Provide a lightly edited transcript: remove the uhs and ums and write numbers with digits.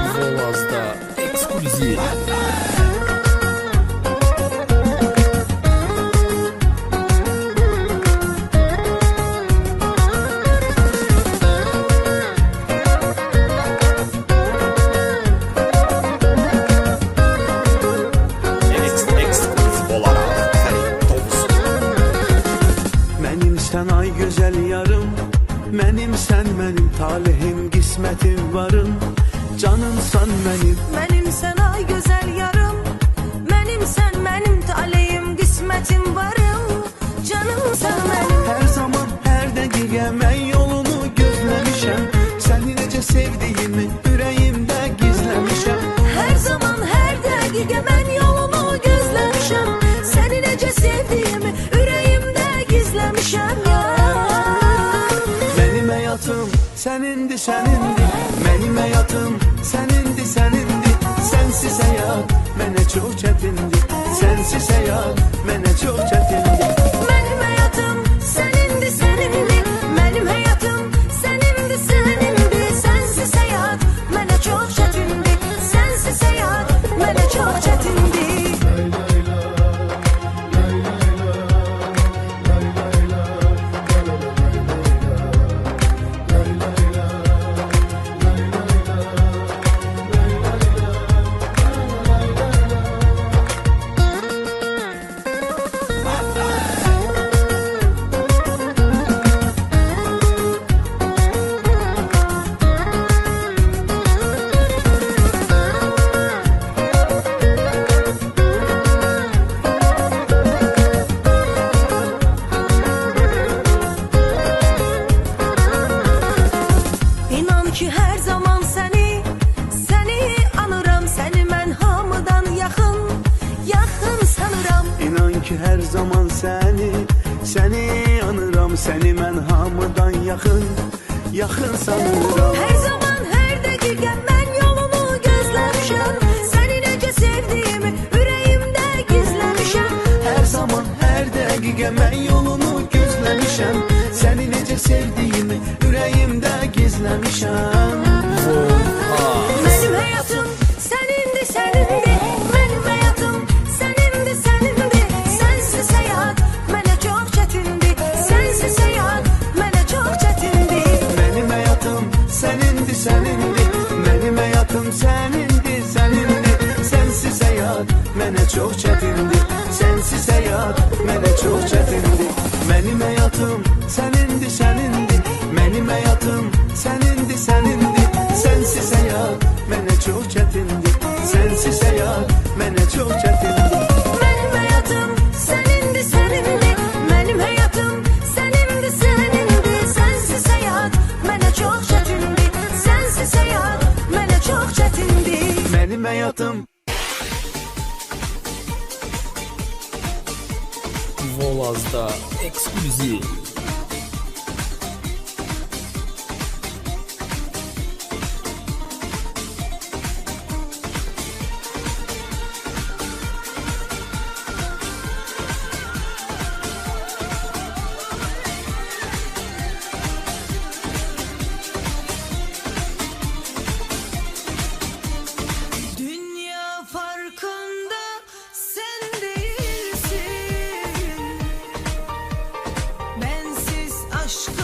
Volazda ekskluziv. Sen ay güzel yarım, benim sen benim talihim, qismətim varım, canımsan benim. Benim sen ay güzel yarım, benim sen benim talihim, qismətim varım, canımsan benim. Her zaman her dəqiqə mən yolunu gözləmişəm, səni necə sevdiyimi ürəyimdə gizləmişəm. Her zaman her dəqiqə mən yolunu gözləmişəm, səni necə sevdiyimi ürəyimdə gizləmişəm ya. Mənim həyatım sənindi, sənindi, mənim həyatım sənindi, sənindi. Sənsiz həyat mənə çox çətindir, sənsiz həyat mənə çox çətindir. Benim hayatım senindi, senindi, benim hayatım senindi, senindi. Sensiz hayat mənə çox çətindi, sensiz hayat mənə çox çətindi. İnan ki her zaman seni anıram, seni mən hamıdan yaxın sanıram. İnan ki hər zaman səni anıram, səni mən hamıdan yaxın sanıram. Her zaman her dəqiqə mən yolunu gözləmişəm, səni necə sevdiyimi ürəyimdə gizləmişəm. Hər zaman hər dəqiqə mən yolunu gözləmişəm, səni necə sevdiyimi ürəyimdə gizləmişəm. Benim hayatım senindi, senindi, benim hayatım senindi, senindi. Sensiz hayat mənə çox çətindi, sensiz hayat mənə çox çətindi. Mənim həyatım sənindi, sənindi, mənim həyatım sənindi, sənindi. Sənsiz həyat mənə çox çətindir, sənsiz həyat mənə çox çətindir. Mənim həyatım sənindi, sənindi, mənim həyatım sənindi, sənindi. Sənsiz həyat mənə çox çətindir, sənsiz həyat mənə çox çətindir. Benim hayatım senindi, senindi, benim hayatım senindi, senindi. Sensiz hayat mənə çox çətindi, sensiz hayat mənə çox çətindi. Mənim həyatım Volazda ekskluziv. Dünya farkında sen değilsin, bensiz aşkı